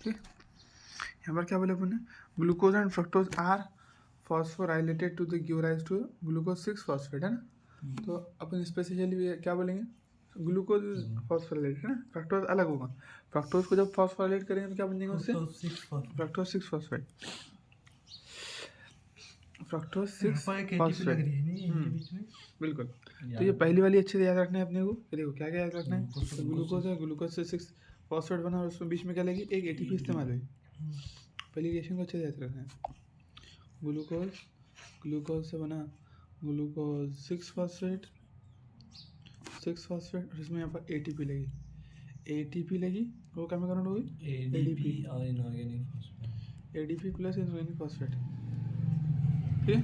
ठीक, यहाँ पर क्या बोले अपन ने, glucose and fructose are phosphorylated to the give rise to glucose 6 phosphate, है ना। तो अपन स्पेशली क्या बोलेंगे, ग्लूकोज फॉस्फोराइलेटेड है ना, फ्रक्टोज अलग होगा। फ्रक्टोज को जब फॉस्फोराइलेट करेंगे तो क्या बन जाएगा उससे, फ्रक्टोज 6 फॉस्फेट, फ्रक्टोज 6 फॉस्फेट। बिल्कुल। तो ये पहली वाली अच्छे से याद रखना है अपने को। देखो क्या क्या याद रखना है, तो ग्लूकोज है, ग्लूकोज से 6 फॉस्फेट बना और उसमें बीच में क्या लगी, एक एटीपी इस्तेमाल हुई। पहली रिएक्शन को अच्छे से याद रखना है, ग्लूकोज से बना ग्लूकोज 6 फॉस्फेट और इसमें यहाँ पर एटीपी लगी, वो क्या में कन्वर्ट होगी, एडीपी और inorganic phosphate, ADP plus inorganic phosphate. ठीक है,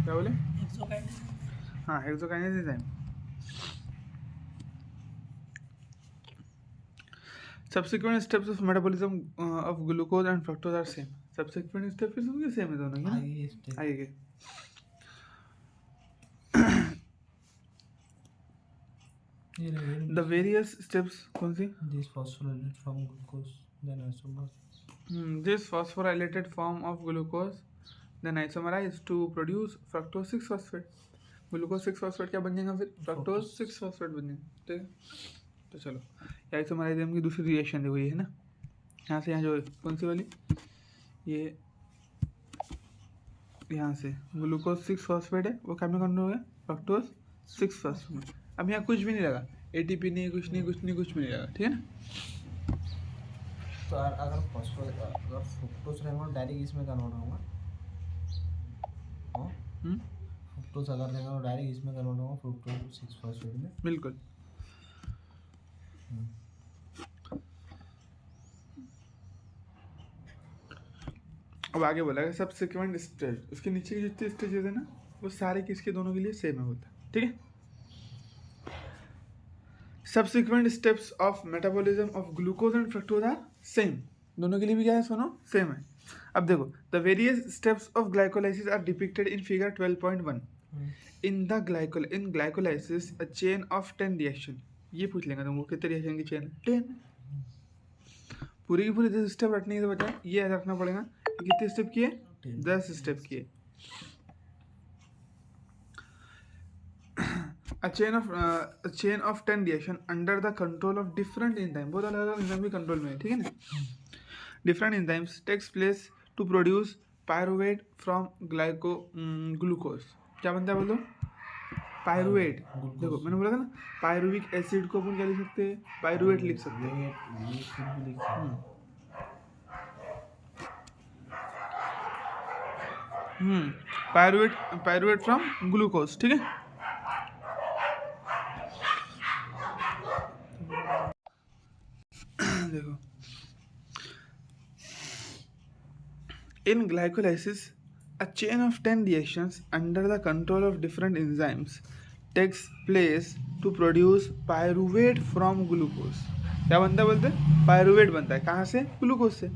क्या बोले, हाँ hexokinase enzyme. Subsequent steps of metabolism of glucose and fructose are same. Subsequent step फिर सबके सेम है दोनों के, आगे द वेरियस स्टेप्स कौन सी, this phosphorylated form glucose then isomerize, this phosphorylated form of glucose then isomerize to produce fructose 6 phosphate. Glucose 6 phosphate क्या बन जाएगा फिर, फ्रक्टोज 6 फॉस्फेट बन जाएगा। ठीक है, तो चलो आइसोमराइज की दूसरी रिएक्शन देखो, ये है ना, यहाँ से यहाँ जो कौन सी वाली, ये यहाँ से ग्लूकोज 6 फॉस्फेट है, वो क्या में कन्वर्ट हो गया, फ्रक्टोज 6 फॉस्फेट। अब यहाँ कुछ भी नहीं लगा, एटीपी नहीं, कुछ भी नहीं लगा। ठीक है ना, तो अगर फ्रुक्टोज रहेगा डायरेक्ट इसमें कन्वर्ट होगा, फ्रुक्टोज अगर रहेगा डायरेक्ट इसमें कन्वर्ट होगा, फ्रुक्टोज 6 फॉस्फेट में। बिल्कुल। अब आगे बोला है सब्सिक्वेंट स्टेज, उसके नीचे की जितनी स्टेजेस है ना, वो सारे किसके, दोनों के लिए सेम है होता है। ठीक है, subsequent steps of metabolism of glucose and fructose are same, दोनों के लिए भी क्या है, सुनो सेम है। अब देखो, the various steps of glycolysis are depicted in figure 12.1। In glycolysis a chain of 10 reaction, ये पूछ लेंगे तुमको कितने रिएक्शन की चेन, 10। पूरी की पूरी 10 स्टेप रटने के बजाय ये याद रखना पड़ेगा कि कितने स्टेप किए, 10 स्टेप किए। A chain of 10 reaction under the control of different enzyme, बहुत अलग अलग enzyme भी कंट्रोल में है। ठीक है ना, different enzymes takes place to produce pyruvate from glucose। क्या बनता है बोलो, पायरुवेट। देखो मैंने बोला था ना, पायरुविक एसिड को अपन क्या लिख सकते हैं, पायरुवेट लिख सकते हैं। Pyruvate from glucose. ठीक है, देखो in glycolysis a chain of 10 reactions under the control of different enzymes takes place to produce pyruvate from glucose। क्या बनता है बोलते हैं, पायरुवेट बनता है, कहाँ से, ग्लूकोज से।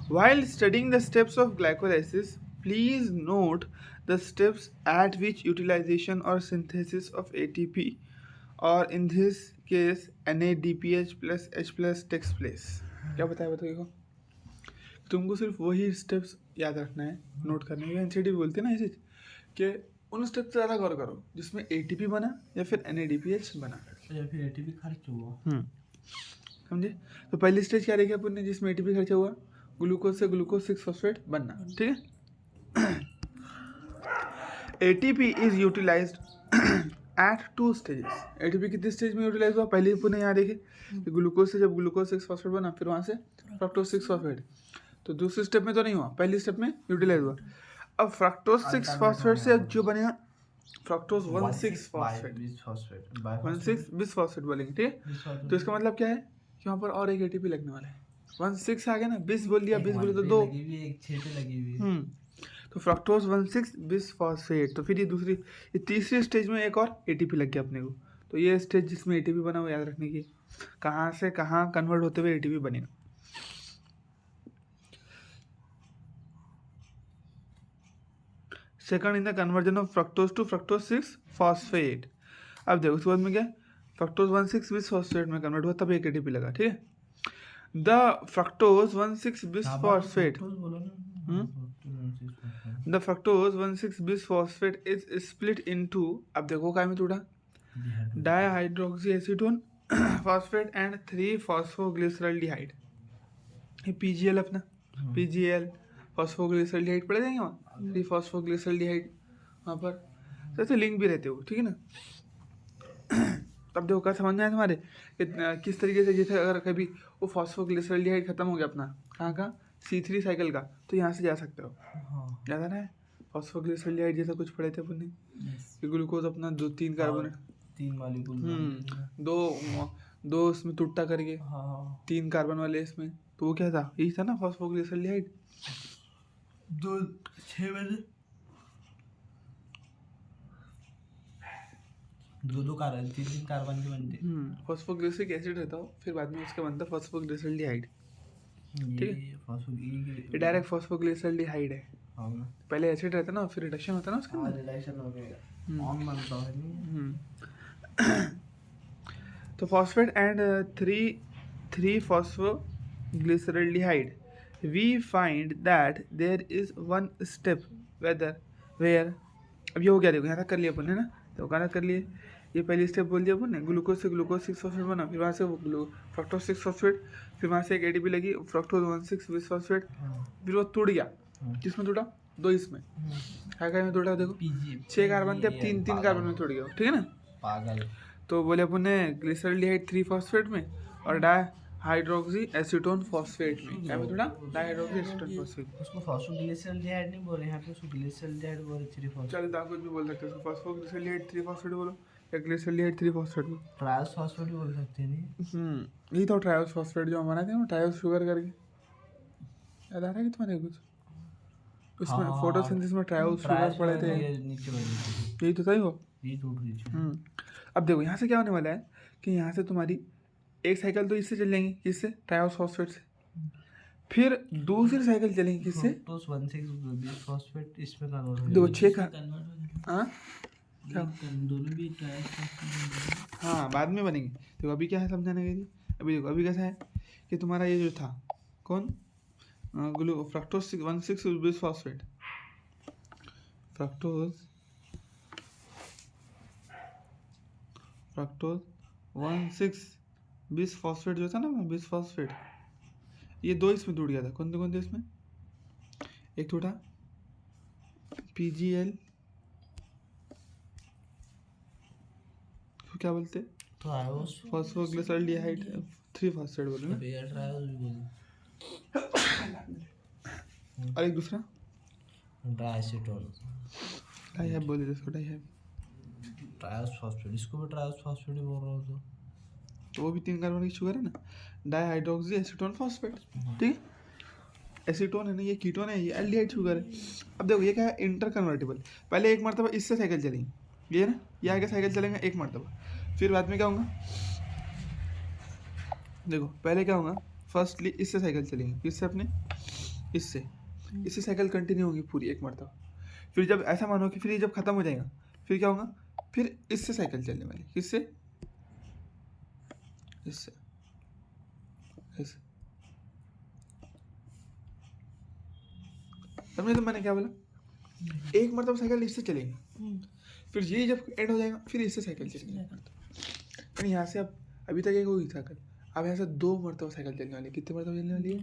while studying the steps of glycolysis please note the steps at which utilization or synthesis of ATP or in this case NADPH plus H plus takes place। क्या बताया बताइए, तुमको सिर्फ वही स्टेप्स याद रखना है, नोट करने के। एनसीडी बोलते हैं ना ऐसे कि उन स्टेप से ज़्यादा गौर करो जिसमें एटीपी बना या फिर NADPH बना या फिर एटीपी खर्च हुआ। समझे, तो पहली स्टेज क्या रहेगी अपन ने, जिसमें एटीपी खर्चा हुआ, ग्लूकोज से ग्लूकोज 6 फॉस्फेट बनना। ठीक है, ATP is utilized at 2 stages. ATP कितने स्टेज में यूटिलाइज हुआ, पहले अपन ने यहाँ देखे ग्लूकोज से जब ग्लूकोज 6 फॉस्फेट बना, फिर वहाँ से फ्रक्टोज 6 फॉस्फेट, तो दूसरे स्टेप में तो नहीं हुआ, पहली स्टेप में यूटिलाइज हुआ। अब फ्रक्टोज 6 फॉस्फेट से जो बनेगा फ्रक्टोज 1,6 फॉस्फेट, 1,6 बिस फॉस्फेट बोलेंगे। ठीक है, तो इसका मतलब क्या है कि वहाँ पर और एक एटीपी लगने वाला है। 1,6 आ गया ना, 20 बोल दिया, 20 बोले तो 2, तो फ्रक्टोज 1,6 बिस फॉस्फेट। तो फिर ये तीसरी स्टेज में एक और एटीपी लग गया अपने को। तो ये स्टेज जिसमें एटीपी बना वो याद रखने की, कहाँ से कहाँ कन्वर्ट होते हुए एटीपी बनेगा। Second in the conversion of fructose to fructose 6 phosphate. अब देखो उसके बाद में क्या, फ्रक्टोज 1,6 बिसफॉस्फेट में कन्वर्ट हुआ तब एक एटीपी लगा, ठीक है। द फ्रक्टोज 1,6 बिसफॉस्फेट बोलो ना, fructose the fructose 1,6 bisphosphate is split into, अब देखो काय में टूटा, dihydroxy acetone phosphate and 3 phosphoglyceraldehyde. ये पीजीएल अपना, पीजीएल फॉस्फोग्लिसरल्डिहाइड पढ़े जाएंगे वहाँ, 3 फॉस्फोग्लिसरल्डिहाइड वहाँ पर तो लिंक भी रहते हो, ठीक है ना। तब देखो क्या समझ में आया तुम्हारे किस तरीके से, जैसे अगर कभी वो फॉस्फोग्लिसरल्डिहाइड खत्म हो गया अपना कहाँ का C3 साइकिल का, तो यहाँ से जा सकते हो। हाँ याद आ रहा है फॉस्फोग्लिसरल्डिहाइड जैसा कुछ पढ़े थे अपन ने कि ग्लूकोज अपना 2-3 कार्बन, 3 मॉलिक्यूल दो इसमें टूटा करके हाँ 3 कार्बन वाले इसमें, तो वो क्या था, यही था ना फॉस्फोग्लिसरल्डिहाइड। 2-6 बजे 2 कार्बन 3 कार्बन के बनते। फॉस्फोग्लिसरिक एसिड रहता हो, फिर बाद में उसका बनता फॉस्फोग्लिसरल्डिहाइड, ठीक है। ये डायरेक्ट फॉस्फोग्लिसरल्डिहाइड है, हाँ ना, पहले एसिड रहता ना, फिर रिडक्शन होता ना उसके अंदर। रिडक्शन हो गया ऑन बनता है नहीं। तो phosphate and 3 phosphoglyceraldehyde, we find that there is one step where अब ये हो गया, देखो यहाँ तक कर लिया अपन है ना, तो कहाँ तक कर लिए, ये पहली स्टेप बोल दिया अपन ने, ग्लूकोज से ग्लूकोज 6 फॉस्फेट बना, फिर वहाँ से फ्रक्टोज 6 फॉस्फेट, फिर वहाँ से एक एटीपी लगी फ्रक्टोज 1,6 बिसफॉस्फेट, फिर वो टूट गया, किसमें टूटा, 2 इसमें, क्या में टूटा, देखो 6 कार्बन थे, अब 3 कार्बन में टूट गया, ठीक है ना। पागल। तो बोले अपन ने ग्लिसरल्डिहाइड 3 फॉस्फेट में और डायहाइड्रोक्सी एसीटोन फॉस्फेट में, क्या में थोड़ा डायहाइड्रोक्सी एसीटोन फॉस्फेट, उसको फॉस्फोग्लिसरल्डिहाइड नहीं बोल रहे यहाँ पे, उसको ग्लिसरल्डिहाइड बोल रहे 3 फॉस्फेट। चल कुछ भी बोल सकते हो, फॉस्फोग्लिसरल्डिहाइड 3 फॉस्फेट बोलो या ग्लिसरल्डिहाइड 3 फॉस्फेट बोलो, ट्रायस फॉस्फेट भी बोल सकते हैं नहीं। यही तो ट्रायोस फॉस्फेट जो हम बनाते हैं ना, ट्रायोस शुगर करके, याद आ रहा है कि तुम्हारे कुछ उसमें फोटोसिंथेसिस में ट्रायोस शुगर पड़े थे, नीचे बन यही तो सही हो। ये टूट रही। अब देखो यहाँ से क्या होने वाला है कि यहाँ से तुम्हारी एक साइकिल तो इससे चलेंगी, किससे, ट्रायोस फॉस्फेट से, फिर दूसरी साइकिल चलेंगी किससे, 1,6 बिसफॉस्फेट इसमें कन्वर्ट हो देखो 6 का, हाँ क्या, दोनों भी ट्रायस फॉस्फेट। हाँ बाद में बनेंगे, देखो अभी क्या है समझाने के लिए, अभी देखो अभी कैसा है कि तुम्हारा ये जो था कौन, फ्रक्टोज 1,6 बिसफॉस्फेट, फ्रक्टोज 1,6 बिसफॉस्फेट जो था ना, बिसफॉस्फेट, ये 2 इसमें टूट गया था, कौन थे इसमें, एक टूटा PGL, क्या बोलते, फॉस्फोग्लिसरल्डिहाइड 3 फॉस्फेट बोलो ना, और एक दूसरा डायसीटोन, डाइहैब बोले जिसको, डाइहैब, ट्रायस फॉस्फेट, इसको भी ट्रायस फॉस्फेट ही बोल रहा हूँ तो वो भी 3 कार्बन की शुगर है ना, डायहाइड्रोक्सी एसीटोन फॉस्फेट, ठीक है। एसीटोन है ना, ये कीटोन है, ये एल्डिहाइड शुगर है। अब देखो ये क्या है, इंटर कन्वर्टेबल, पहले एक मरतबा इससे साइकिल चलेंगे, ये ना, ये आगे साइकिल चलेंगे एक मरतबा, फिर बाद में क्या होगा, देखो पहले क्या होगा, फर्स्टली इससे साइकिल चलेंगे, किससे, अपने इससे साइकिल कंटिन्यू होगी पूरी एक मरतबा, फिर जब ऐसा मानो कि फिर ये जब खत्म हो जाएगा, फिर क्या होगा, फिर इससे साइकिल चलने वाली, किससे, इससे, ऐसे, समझे तो मैंने क्या बोला, एक मरतबा साइकिल इससे चलेंगे, फिर ये जब एंड हो जाएगा फिर इससे साइकिल चलेंगे, यानी यहाँ से अब अभी तक एक होगी साइकिल, अब यहाँ से 2 मरतबा साइकिल चलने वाली, कितने मरतबा चलने वाली है,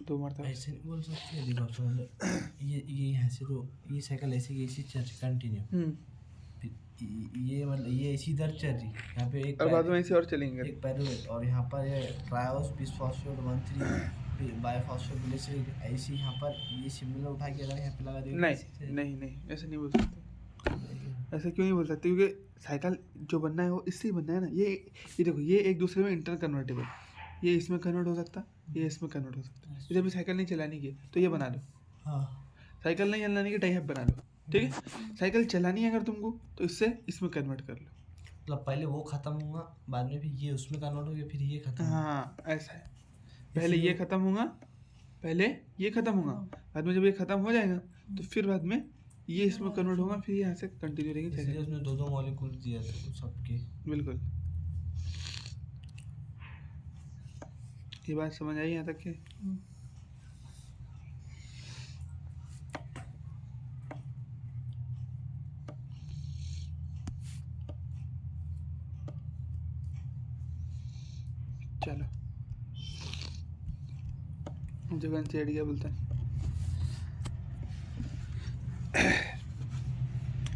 2 मरतबा। ऐसे नहीं बोल सकते, देखो ये यहाँ से तो ये साइकिल ऐसे की ऐसी चल रही कंटिन्यू, ये मतलब ये इसी दर चल रही, यहाँ पे एक और बाद में इसे और चलेंगे, एक पैरुवेट, और यहाँ पर ये ट्रायोस बिसफॉस्फेट 1,3 बायफॉस्फोग्लिसरॉल, ऐसे यहाँ पर ये सिमिलर उठा के अगर यहाँ पे लगा देंगे, नहीं ऐसे नहीं बोल सकते, ऐसे क्यों नहीं बोल सकते, क्योंकि साइकिल जो बनना है वो इससे ही बनना है ना, ये देखो ये एक दूसरे में इंटर कन्वर्टेबल, ये इसमें कन्वर्ट हो सकता, ये इसमें कन्वर्ट हो सकता है, जब भी साइकिल नहीं चलानी की तो ये बना लो, साइकिल नहीं चलाने की डाइहैब बना लो, ठीक है। साइकिल चलानी है अगर तुमको तो इससे इसमें कन्वर्ट कर लो, मतलब पहले वो खत्म होगा, बाद में फिर ये उसमें कन्वर्ट हो गया, फिर ये खत्म, हाँ ऐसा है, पहले ये खत्म होगा, बाद में जब ये खत्म हो जाएगा तो फिर बाद में ये इसमें कन्वर्ट होगा, फिर यहाँ से कंटिन्यू रहेंगे, इसलिए उसमें 2 मॉलिक्यूल दिया था सबके, बिल्कुल। ये बात समझ आई यहाँ तक के? चलो जगन चेड़ क्या बोलते हैं?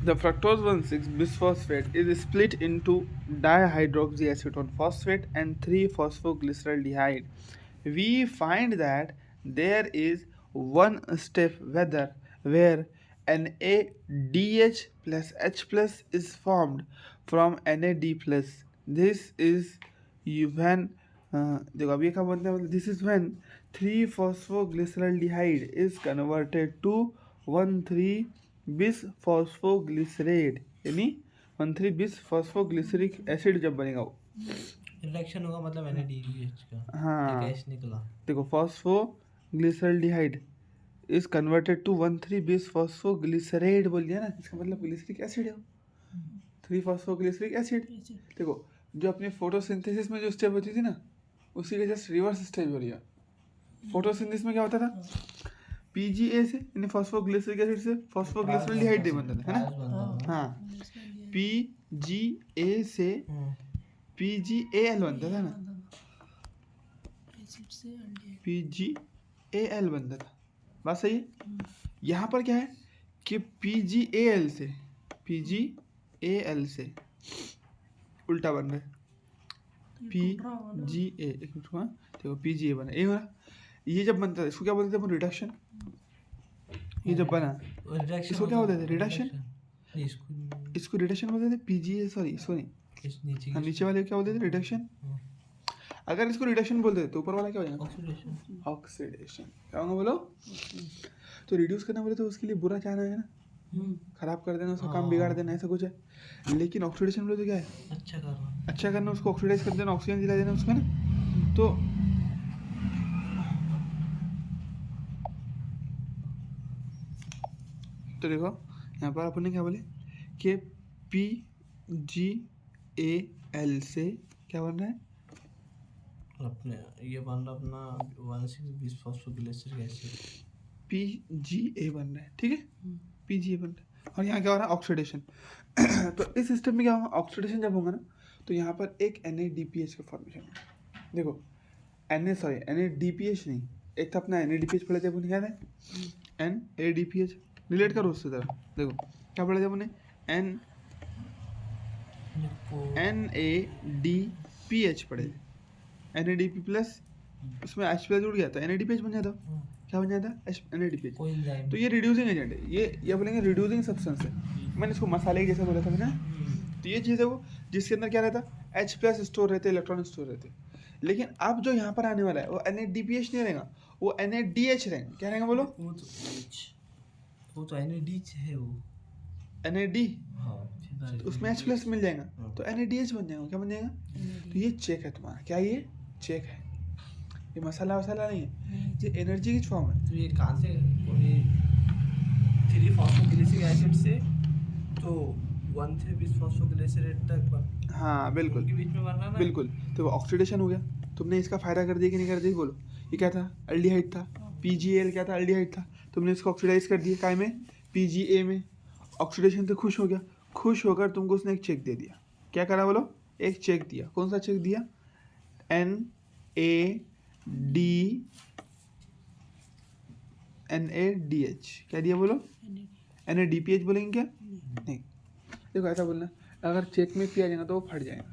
The fructose 1,6-bisphosphate is split into dihydroxyacetone phosphate and 3-phosphoglyceraldehyde. We find that there is one step where NADH plus H plus is formed from NAD plus. This is when देखो अब ये क्या बनता है, मतलब this is when 3-phosphoglyceraldehyde is converted to 1,3-bisphosphoglycerate, यानी 1,3-bisphosphoglyceric acid जब बनेगा वो रिडक्शन होगा, मतलब NADH का हाँ एक H निकला। देखो phosphoglyceraldehyde is converted to 1,3-bisphosphoglycerate बोल दिया ना, इसका मतलब ग्लिसरिक एसिड है, 3-phosphoglyceric एसिड। देखो जो अपनी फोटोसिंथेसिस में जो स्टेप होती थी ना, उसी के जस्ट रिवर्स स्टेज हो रही है। फोटोसिंथेसिस में क्या होता था, PGA से यानी फॉस्फोग्लिसरिक एसिड से फॉस्फोग्लिसरल्डिहाइड नहीं बनता था, है ना? हाँ PGA से PGAL बनता था ना, PGAL बनता था, बात सही है। यहाँ पर क्या है कि PGAL से उल्टा बन रहा है, PGA, एक मिनट हुआ, देखो PGA बना, ये हो रहा, ये जब बनता था इसको क्या बोलते थे, रिडक्शन। ये जब बना इसको क्या बोलते थे, रिडक्शन। इसको रिडक्शन बोलते थे, PGA सॉरी इसको नहीं, हम नीचे वाले क्या बोलते थे, रिडक्शन। अगर इसको रिडक्शन बोलते थे तो ऊपर वाला क्या हो जाएगा, ऑक्सीडेशन। क्या होगा बोलो? तो रिड्यूस करना बोले तो उसके लिए बुरा चाहना है ना, खराब कर देना, उसका काम बिगाड़ देना, ऐसा कुछ है। लेकिन ऑक्सीडेशन बोले तो क्या है, अच्छा करना, उसको ऑक्सीडाइज कर देना, ऑक्सीजन दिला देना उसको ना। तो देखो यहाँ पर अपन ने क्या बोले कि PGAL से क्या बन रहा है, अपने ये बन रहा अपना 1,6-bisphosphoglyceric एसिड, PGA बन रहा है, ठीक है, PGA बन रहा है। और यहाँ क्या हो रहा है, ऑक्सीडेशन। तो इस सिस्टम में क्या होगा, ऑक्सीडेशन जब होगा ना, तो यहाँ पर एक NADPH का फॉर्मेशन होगा। देखो NADPH नहीं, एक था अपना NADPH पढ़े थे अपन, याद है, NADPH रिलेट करो उससे तरह। देखो क्या पढ़े थे अपने, NADPH पढ़े थे, NADP प्लस उसमें H प्लस जुड़ गया था, NADPH बन जाता, क्या बन जाता, NADPH। तो ये रिड्यूसिंग एजेंट है, ये बोलेंगे रिड्यूसिंग सब्सटेंस है। मैंने इसको मसाले के जैसा बोला था मैंने। तो ये चीज़ है वो जिसके अंदर क्या रहता, H प्लस स्टोर रहते, इलेक्ट्रॉन स्टोर रहते। लेकिन अब जो यहाँ पर आने वाला है वो NADPH नहीं रहेगा, वो NADH रहेगा। क्या रहेगा बोलो, वो तो NADH है, वो NAD, तो उसमें H प्लस मिल जाएगा, तो NADH बन जाएगा। क्या बन जाएगा, तो ये चेक है तुम्हारा, क्या ये चेक है, ये मसाला वसाला नहीं है, ये एनर्जी की फॉर्म है। तो ये कहाँ से, 3-phosphoglyceric एसिड से तो 1,3-bisphosphoglycerate तक हाँ बिल्कुल, के बीच में बनना ना, बिल्कुल। तो ऑक्सीडेशन हो गया, तुमने इसका फायदा कर दिया कि नहीं कर दिया बोलो। ये क्या था, अल्डिहाइड था, PGAL क्या था, अल्डिहाइड था, तुमने इसको ऑक्सीडाइज कर दिया, काय में, PGA में। ऑक्सीडेशन से खुश हो गया, खुश होकर तुमको उसने एक चेक दे दिया। क्या करा बोलो, एक चेक दिया। कौन सा चेक दिया, NADH, क्या दिया बोलो, NADPH बोलेंगे क्या, नहीं। देखो ऐसा बोलना, अगर चेक में किया जाएगा तो वो फट जाएगा।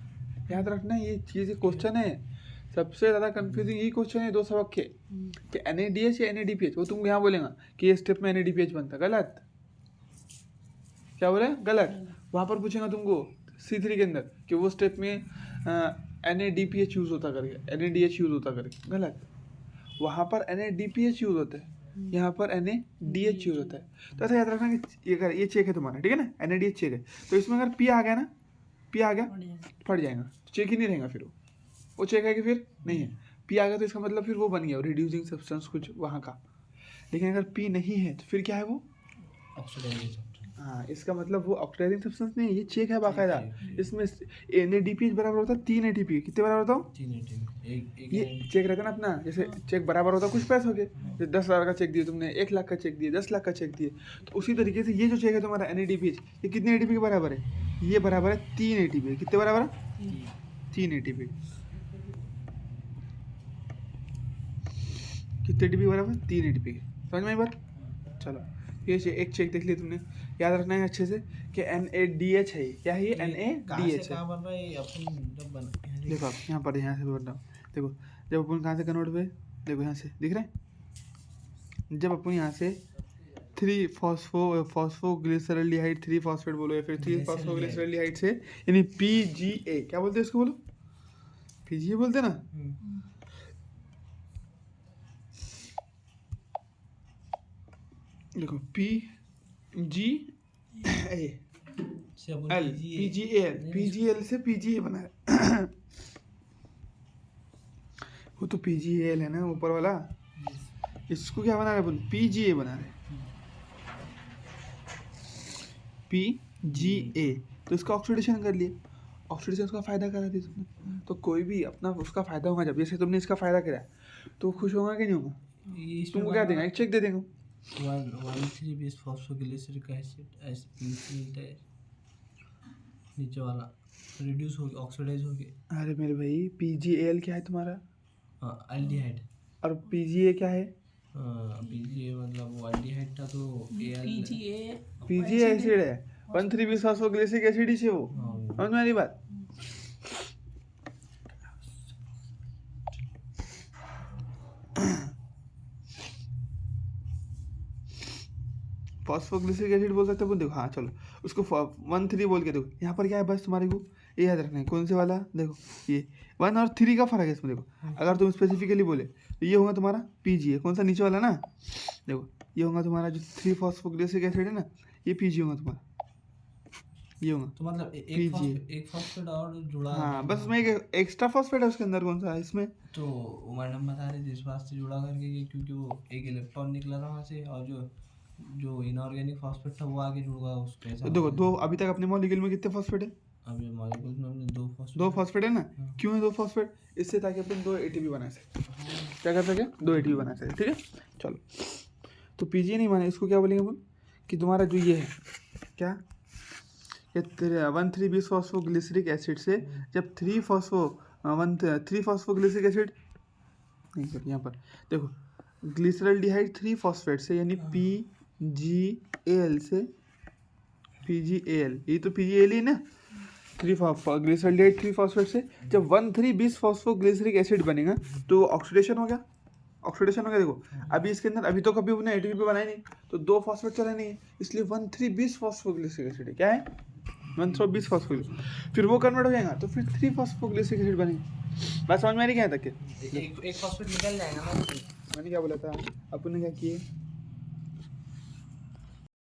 याद रखना ये चीज़, क्वेश्चन है सबसे ज़्यादा कंफ्यूजिंग यही क्वेश्चन है 2 सबक के, कि NADH या NADPH। वो तुमको यहाँ बोलेगा कि ये स्टेप में NADPH बनता, गलत। क्या बोले, गलत। वहाँ पर पूछेगा तुमको C3 के अंदर कि वो स्टेप में NADPH यूज़ होता करके, NADH यूज़ होता करके, गलत। वहाँ पर NADPH यूज़ होता है, यहाँ पर NADH यूज़ होता है। तो ऐसा याद रखना कि ये चेक है तुम्हारा, ठीक है ना, NADH चेक है। तो इसमें अगर P आ गया ना, P आ गया फट जाएगा, चेक ही नहीं रहेगा फिर वो चेक है कि फिर नहीं है। P आ गया तो इसका मतलब फिर वो बन गया रिड्यूसिंग सब्सटेंस कुछ वहाँ का। लेकिन अगर P नहीं है तो फिर क्या है वो, हाँ, इसका मतलब वो ऑक्सीडाइजिंग सब्सटेंस नहीं है, ये चेक है बाकायदा। ठीक। इसमें NADPH बराबर होता है 3 ATP। कितने बराबर होता हूँ? 3 ATP एक ये चेक रहता है ना अपना, जैसे चेक बराबर होता है कुछ पैसों के, जैसे 10,000 का चेक दिए तुमने, 1 लाख का चेक दिए, 10 लाख का चेक दिए, तो उसी तरीके से ये जो चेक है तुम्हारा NADPH, ये कितने ATP के बराबर है? ये बराबर है 3 ATP। कितने बराबर है? 3 ATP। कितने ATP बराबर? 3 ATP के। समझ में आई बात? चलो, ये एक चेक देख लिया तुमने, याद रखना है अच्छे से कि NADH है। क्या है ये? NADH है। कहाँ बन रहा है अपन जब बन देखो आप यहाँ पर, यहाँ से बन रहा हूँ। देखो जब अपन कहाँ से कन्वर्ट हुए, देखो यहाँ से दिख रहा है, जब अपन यहाँ से 3 फॉस्फोग्लिसरल्डिहाइड 3 फॉस्फेट बोलो या फिर 3 फॉस्फोग्लिसरल्डिहाइड से, यानी PGA, क्या बोलते हैं इसको? बोलो, PGA बोलते हैं ना। देखो PGAL से PGA बना है। वो तो PGAL है ना ऊपर वाला, इसको क्या बना रहे अपन? PGA बना रहे। PGA, तो इसका ऑक्सीडेशन कर लिए। ऑक्सीडेशन का फायदा करा दिया तुमने, तो कोई भी अपना उसका फायदा होगा। जब जैसे तुमने इसका फायदा करा तो खुश होगा कि नहीं होगा? तुमको क्या देंगे? एक चेक दे देंगे। 1,3 फॉस्फोग्लिसरिक एसिड नीचे वाला रिड्यूस हो गया, ऑक्सीडाइज हो गया। अरे मेरे भाई, PGAL क्या है तुम्हारा? एल्डिहाइड। और PGA क्या है? PGA मतलब वो एल्डिहाइड था, तो PGA एसिड है। 1,3 फॉस्फोग्लिसरिक एसिड ही है वो। समझ में आ रही बात? फॉस्फोग्लिसरिक एसिड बोल सकते हो। देखो हाँ चलो, उसको 1,3 बोल के देखो। यहाँ पर क्या है बस तुम्हारे को ये याद रखना है, कौन से वाला? देखो ये 1 और 3 का फर्क है इसमें। देखो अगर तुम स्पेसिफिकली बोले तो ये होगा तुम्हारा PGA, कौन सा? नीचे वाला ना। देखो ये होगा तुम्हारा जो 3 फॉस्फोग्लिसरिक एसिड है ना, ये PGA होगा तुम्हारा, ये होगा। तो मतलब एक फॉस्फेट और जुड़ा। हाँ बस उसमें एक एक्स्ट्रा फॉस्फेट है उसके अंदर। कौन सा है इसमें? तो मैडम बता रही थी इस बात से जुड़ा करके कि क्योंकि वो एक इलेक्ट्रॉन निकला था वहाँ से, और जो इनऑर्गेनिक फॉस्फेट था वो आगे जुड़ गया उसके साथ। देखो दो, अभी तक अपने मॉलिक्यूल में कितने फॉस्फेट है? अभी मॉलिक्यूल में हमने 2 फॉस्फेट है ना। क्यों है 2 फॉस्फेट? इससे ताकि अपन 2 ATP बना सके। क्या कर सके? 2 ATP बना सके। ठीक है चलो, तो PGA नहीं माने, इसको क्या बोलेंगे अपन? कि तुम्हारा जो ये है क्या, 1,3 फॉस्फोग्लिसरिक एसिड से जब 3 फॉस्फोग्लिसरिक एसिड नहीं सर, यहाँ पर देखो ग्लिसरल्डिहाइड 3 फॉस्फेट से, यानी PGAL से PGAL, ये तो PGAL ही ना। 3 ग्लिसरल्डिहाइड 3 फॉस्फेट से जब 1,3 फॉस्फोग्लिसरिक एसिड बनेगा तो ऑक्सीडेशन हो गया। ऑक्सीडेशन हो गया। देखो अभी इसके अंदर अभी तो कभी उन्हें ATP बनाया नहीं, तो 2 फॉस्फेट चला नहीं है, इसलिए 1,3 फॉस्फोग्लिसरिक एसिड है। क्या है? 1,3 फॉस्फोग्लिसरिक। फिर वो कन्वर्ट हो जाएगा तो फिर 3 फॉस्फोग्लिसरिक एसिड बनेगा। बात समझ में आ रही क्या तक के? एक फॉस्फेट निकल जाएगा ना। मैंने क्या बोला था? अपन ने क्या किए?